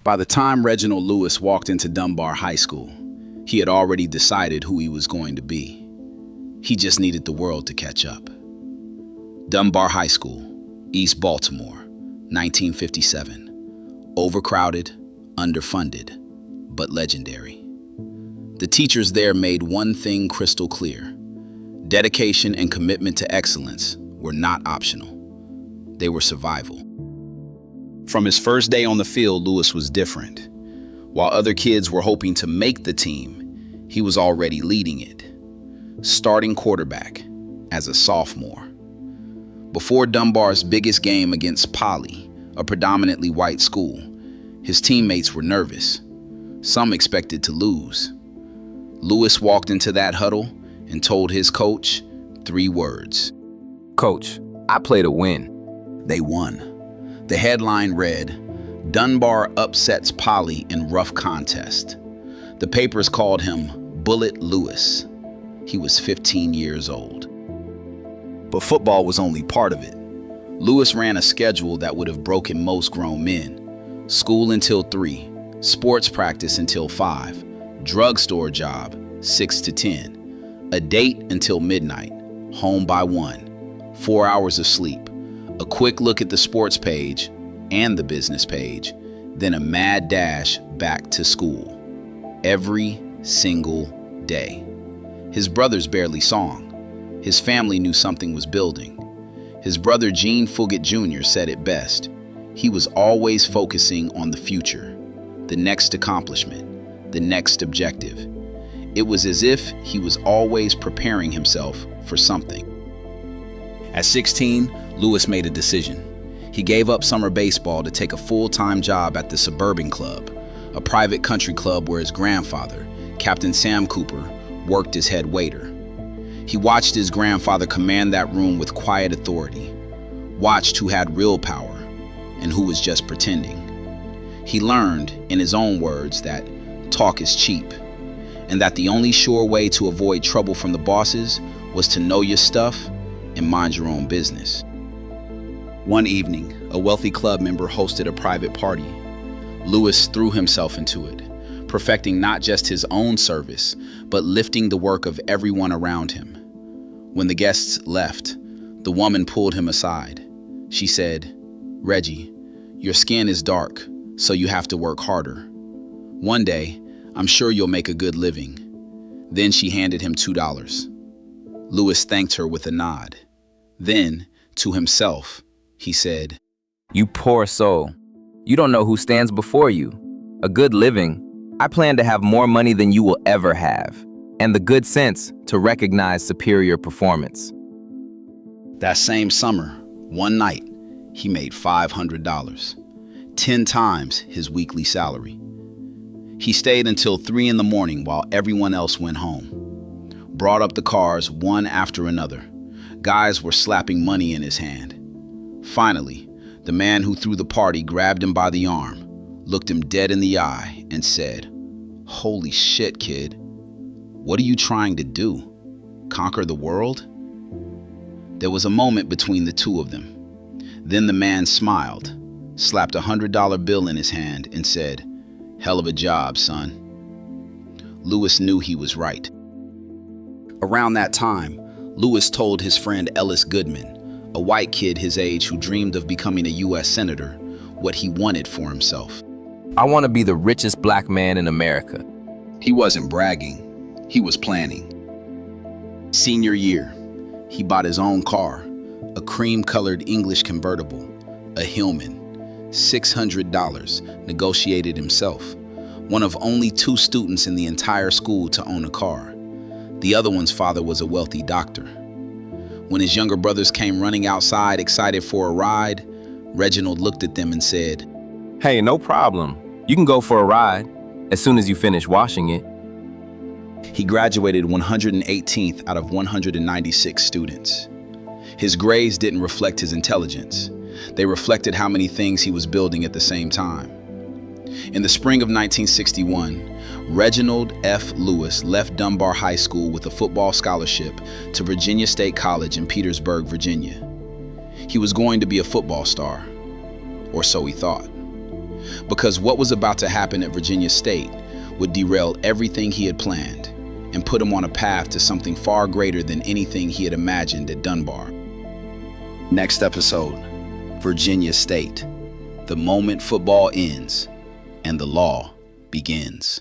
By the time Reginald Lewis walked into Dunbar High School, he had already decided who he was going to be. He just needed the world to catch up. Dunbar High School, East Baltimore, 1957. Overcrowded, underfunded, but legendary. The teachers there made one thing crystal clear. Dedication and commitment to excellence were not optional. They were survival. From his first day on the field, Lewis was different. While other kids were hoping to make the team, he was already leading it. Starting quarterback as a sophomore. Before Dunbar's biggest game against Poly, a predominantly white school, his teammates were nervous. Some expected to lose. Lewis walked into that huddle and told his coach 3 words. "Coach, I play to win." They won. The headline read, "Dunbar upsets Poly in rough contest." The papers called him Bullet Lewis. He was 15 years old. But football was only part of it. Lewis ran a schedule that would have broken most grown men. School until 3, sports practice until 5, drugstore job 6 to 10, a date until midnight, home by 1, 4 hours of sleep, a quick look at the sports page and the business page, then a mad dash back to school. Every single day. His brothers barely saw him. His family knew something was building. His brother Gene Fugit Jr. said it best. He was always focusing on the future, the next accomplishment, the next objective. It was as if he was always preparing himself for something. At 16, Lewis made a decision. He gave up summer baseball to take a full-time job at the Suburban Club, a private country club where his grandfather, Captain Sam Cooper, worked as head waiter. He watched his grandfather command that room with quiet authority, watched who had real power and who was just pretending. He learned, in his own words, that talk is cheap, and that the only sure way to avoid trouble from the bosses was to know your stuff and mind your own business. One evening, a wealthy club member hosted a private party. Lewis threw himself into it, perfecting not just his own service, but lifting the work of everyone around him. When the guests left, the woman pulled him aside. She said, "Reggie, your skin is dark, so you have to work harder. One day, I'm sure you'll make a good living." Then she handed him $2. Lewis thanked her with a nod. Then, to himself, he said, "You poor soul. You don't know who stands before you. A good living. I plan to have more money than you will ever have, and the good sense to recognize superior performance." That same summer, one night, he made $500, 10 times his weekly salary. He stayed until 3 in the morning while everyone else went home. Brought up the cars one after another. Guys were slapping money in his hand. Finally, the man who threw the party grabbed him by the arm, looked him dead in the eye, and said, "Holy shit, kid. What are you trying to do? Conquer the world?" There was a moment between the two of them. Then the man smiled, slapped a $100 bill in his hand, and said, "Hell of a job, son." Lewis knew he was right. Around that time, Lewis told his friend Ellis Goodman, a white kid his age who dreamed of becoming a U.S. Senator, what he wanted for himself. "I want to be the richest black man in America." He wasn't bragging, he was planning. Senior year, he bought his own car, a cream-colored English convertible, a Hillman, $600, negotiated himself. One of only 2 students in the entire school to own a car. The other one's father was a wealthy doctor. When his younger brothers came running outside excited for a ride, Reginald looked at them and said, "Hey, no problem. You can go for a ride as soon as you finish washing it." He graduated 118th out of 196 students. His grades didn't reflect his intelligence. They reflected how many things he was building at the same time. In the spring of 1961, Reginald F. Lewis left Dunbar High School with a football scholarship to Virginia State College in Petersburg, Virginia. He was going to be a football star, or so he thought. because what was about to happen at Virginia State would derail everything he had planned and put him on a path to something far greater than anything he had imagined at Dunbar. Next episode, Virginia State, the moment football ends and the law begins.